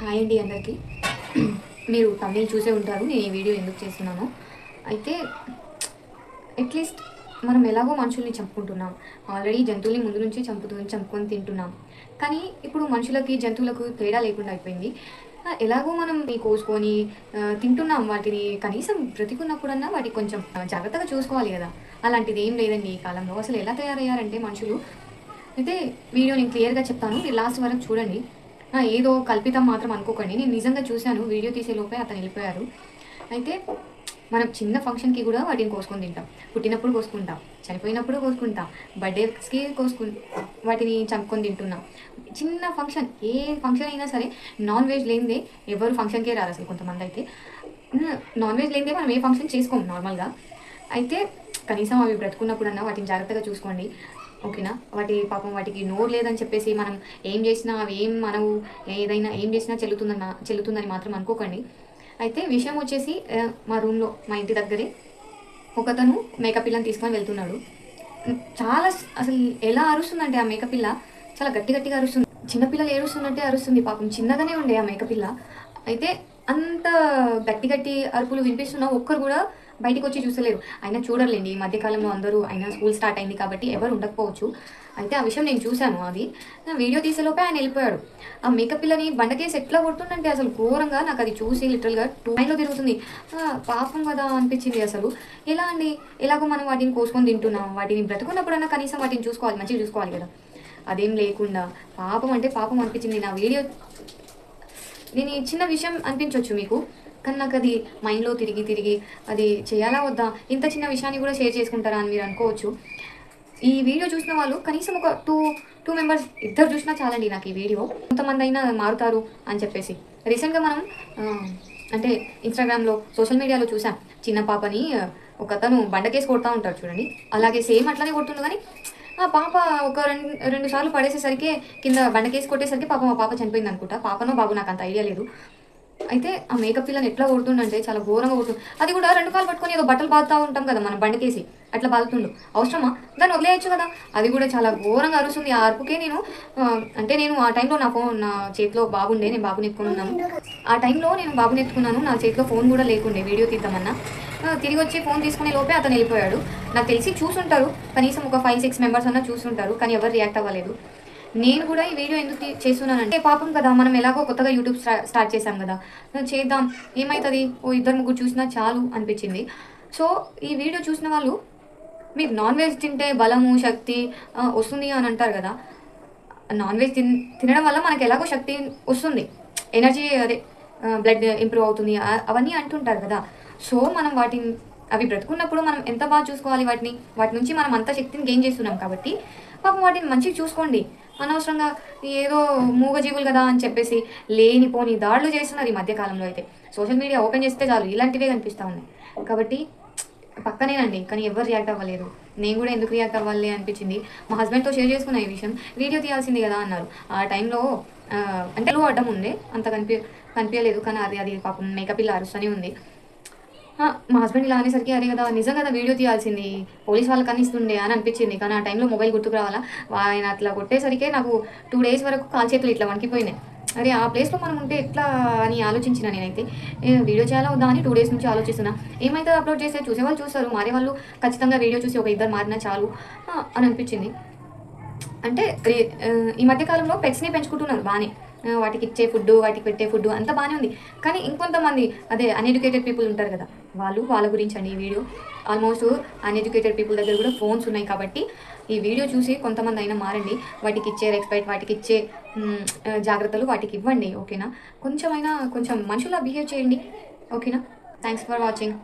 Hi అండి అందరికీ. మీరు తమిళ్ చూసే ఉంటారు నేను ఈ వీడియో ఎందుకు చేస్తున్నానో. అయితే అట్లీస్ట్ మనం ఎలాగో మనుషుల్ని చంపుకుంటున్నాం, ఆల్రెడీ జంతువుల్ని ముందు నుంచి చంపుకొని తింటున్నాం. కానీ ఇప్పుడు మనుషులకి జంతువులకు తేడా లేకుండా అయిపోయింది. ఎలాగో మనం కోసుకొని తింటున్నాం వాటిని, కనీసం బ్రతికున్నప్పుడన్నా వాటికి కొంచెం జాగ్రత్తగా చూసుకోవాలి కదా. అలాంటిది ఏం లేదండి ఈ కాలంలో. అసలు ఎలా తయారయ్యారంటే మనుషులు. అయితే వీడియో నేను క్లియర్గా చెప్తాను, మీరు లాస్ట్ వరకు చూడండి. ఏదో కల్పితం మాత్రం అనుకోకండి, నేను నిజంగా చూశాను. వీడియో తీసే లోపే అతను వెళ్ళిపోయారు. అయితే మనం చిన్న ఫంక్షన్కి కూడా వాటిని కోసుకొని తింటాం. పుట్టినప్పుడు కోసుకుంటాం, చనిపోయినప్పుడు కోసుకుంటాం, బర్త్డేస్కి వాటిని చంపుకొని తింటున్నాం. చిన్న ఫంక్షన్, ఏ ఫంక్షన్ అయినా సరే నాన్ వెజ్ లేనిదే ఎవరు ఫంక్షన్కే రారు. అసలు కొంతమంది అయితే నాన్ వెజ్ లేనిదే మనం ఏ ఫంక్షన్ చేసుకోము నార్మల్గా. అయితే కనీసం అవి బ్రతుకున్నప్పుడన్నా వాటిని జాగ్రత్తగా చూసుకోండి, ఓకేనా. వాటికి నోరు లేదని చెప్పేసి మనం ఏం చేసినా అవి ఏం మనము ఏదైనా ఏం చేసినా చెల్లుతుందని మాత్రం అనుకోకండి. అయితే విషయం వచ్చేసి మా రూమ్లో, మా ఇంటి దగ్గరే ఒకతను మేకపిల్లని తీసుకొని వెళ్తున్నాడు. చాలా అసలు ఎలా అరుస్తుందంటే ఆ మేకపిల్ల చాలా గట్టిగా అరుస్తుంది. చిన్నపిల్లలు ఏడుస్తున్నట్టే అరుస్తుంది. పాపం చిన్నగానే ఉండే ఆ మేకపిల్ల. అయితే అంత గట్టి అరుపులు వినిపిస్తున్నా ఒక్కరు కూడా బయటికి వచ్చి చూసలేరు. అయినా చూడలేండి, ఈ మధ్యకాలంలో అందరూ, అయినా స్కూల్ స్టార్ట్ అయింది కాబట్టి ఎవరు ఉండకపోవచ్చు. అయితే ఆ విషయం నేను చూశాను. అది నా వీడియో తీసేలోపే ఆయన వెళ్ళిపోయాడు. ఆ మేకప్ పిల్లని బండకేసి ఎట్లా కొడుతుందంటే అసలు ఘోరంగా, నాకు అది చూసి లిటరల్గా 2 మైండ్లో తిరుగుతుంది. పాపం కదా అనిపించింది. అసలు ఎలా అండి, ఎలాగో మనం వాటిని కోసుకొని తింటున్నాం, వాటిని బ్రతుకున్నప్పుడన్నా కనీసం వాటిని చూసుకోవాలి, మంచిగా చూసుకోవాలి కదా. అదేం లేకుండా పాపం అంటే పాపం అనిపించింది. నా వీడియో నేను ఈ చిన్న విషయం అనిపించవచ్చు మీకు, కానీ నాకు అది మైండ్లో తిరిగి అది చేయాలా వద్దా, ఇంత చిన్న విషయాన్ని కూడా షేర్ చేసుకుంటారా అని మీరు అనుకోవచ్చు. ఈ వీడియో చూసిన వాళ్ళు కనీసం ఒక టూ మెంబర్స్, ఇద్దరు చూసినా చాలండి నాకు ఈ వీడియో. కొంతమంది అయినా మారుతారు అని చెప్పేసి. రీసెంట్గా మనం అంటే ఇన్స్టాగ్రామ్లో, సోషల్ మీడియాలో చూసాం, చిన్న పాపని ఒకతను బండకేసి కొడతా ఉంటారు చూడండి, అలాగే సేమ్ అట్లనే కొడుతుంది. కానీ ఆ పాప ఒక రెండు సార్లు పడేసేసరికి, కింద బండకేసి కొట్టేసరికి పాపం ఆ పాప చనిపోయింది అనుకుంటా. పాపనో బాబు నాకు అంత ఐడియా లేదు. అయితే ఆ మేకప్ పిల్లని ఎట్లా కొడుతుండంటే చాలా ఘోరంగా కొడుతుంది. అది కూడా 2 కాలు పట్టుకొని ఏదో బట్టలు బాదుతూ ఉంటాం కదా మనం బండకేసి, అట్లా బాదుతుండు. అవసరమా? దాన్ని వదిలేయచ్చు కదా. అది కూడా చాలా ఘోరంగా అరుస్తుంది. ఆ అరుపుకే నేను ఆ టైంలో నా చేతిలో బాబుండే, నేను బాబుని ఎత్తుకుని ఉన్నాను. ఆ టైంలో నేను బాబుని ఎత్తుకున్నాను, నా చేతిలో ఫోన్ కూడా లేకుండే వీడియో తీద్దామన్నా. తిరిగి వచ్చి ఫోన్ తీసుకునే లోపే అతను వెళ్ళిపోయాడు. నాకు తెలిసి చూసుంటారు, కనీసం ఒక 5-6 మెంబర్స్ అన్నా చూసుంటారు, కానీ ఎవరు రియాక్ట్ అవ్వలేదు. నేను కూడా ఈ వీడియో ఎందుకు చేస్తున్నానంటే, పాపం కదా, మనం ఎలాగో కొత్తగా యూట్యూబ్ స్టార్ట్ చేశాం కదా, చేద్దాం, ఏమవుతుంది, 2-3 చూసినా చాలు అనిపించింది. సో ఈ వీడియో చూసిన వాళ్ళు, మీరు నాన్ వెజ్ తింటే బలము శక్తి వస్తుంది అని అంటారు కదా. నాన్ వెజ్ తినడం వల్ల మనకి ఎలాగో శక్తి వస్తుంది, ఎనర్జీ, అదే బ్లడ్ ఇంప్రూవ్ అవుతుంది, అవన్నీ అంటుంటారు కదా. సో మనం అవి బ్రతుకున్నప్పుడు మనం ఎంత బాగా చూసుకోవాలి వాటి నుంచి మనం అంత శక్తిని గెయిన్ చేస్తున్నాం కాబట్టి పాపం వాటిని మంచిగా చూసుకోండి. అనవసరంగా ఏదో మూగజీవులు కదా అని చెప్పేసి లేనిపోని దాడులు చేస్తున్నారు ఈ మధ్యకాలంలో. అయితే సోషల్ మీడియా ఓపెన్ చేస్తే చాలు ఇలాంటివే కనిపిస్తూ ఉన్నాయి. కాబట్టి పక్కనేనండి, కానీ ఎవరు రియాక్ట్ అవ్వలేదు. నేను కూడా ఎందుకు రియాక్ట్ అవ్వాలి అనిపించింది. మా హస్బెండ్తో షేర్ చేసుకున్న ఈ విషయం, వీడియో తీయాల్సింది కదా అన్నారు. ఆ టైంలో అంటే అడ్డం ఉంది, అంత కనిపించలేదు. కానీ అది పాపం మేకప్ పిల్ల అరుస్తూనే ఉంది. మా హస్బెండ్ ఇలా అనేసరికి, అరే కదా నిజం కదా వీడియో తీయాల్సింది, పోలీస్ వాళ్ళకి అనిస్తుండే అని అనిపించింది. కానీ ఆ టైంలో మొబైల్ గుర్తుకు రావాలా, ఆయన అట్లా కొట్టేసరికి నాకు 2 days వరకు కాలు చేతులు ఇట్లా వణికిపోయినాయి. అరే ఆ ప్లేస్లో మనం ఉంటే ఎట్లా అని ఆలోచించిన. నేనైతే వీడియో చేయాలా వద్దా అని 2 days నుంచి ఆలోచిస్తున్నా. ఏమైతే అప్లోడ్ చేస్తే చూసేవాళ్ళు చూస్తారు, మారేవాళ్ళు ఖచ్చితంగా వీడియో చూసి ఒక 2 మారినా చాలు అని అనిపించింది. అంటే ఈ మధ్యకాలంలో పెట్స్ని పెంచుకుంటున్నారు బాగానే, వాటికి ఇచ్చే ఫుడ్, వాటికి పెట్టే ఫుడ్ అంతా బాగానే ఉంది. కానీ ఇంకొంతమంది అదే అన్ఎడ్యుకేటెడ్ పీపుల్ ఉంటారు కదా, వాళ్ళ గురించి అండి ఈ వీడియో. ఆల్మోస్ట్ అన్ఎడ్యుకేటెడ్ పీపుల్ దగ్గర కూడా ఫోన్స్ ఉన్నాయి కాబట్టి ఈ వీడియో చూసి కొంతమంది అయినా మారండి. వాటికి ఇచ్చే రెస్పెక్ట్, వాటికి ఇచ్చే జాగ్రత్తలు వాటికి ఇవ్వండి, ఓకేనా. కొంచెం మనుషులా బిహేవ్ చేయండి, ఓకేనా. Thanks for watching.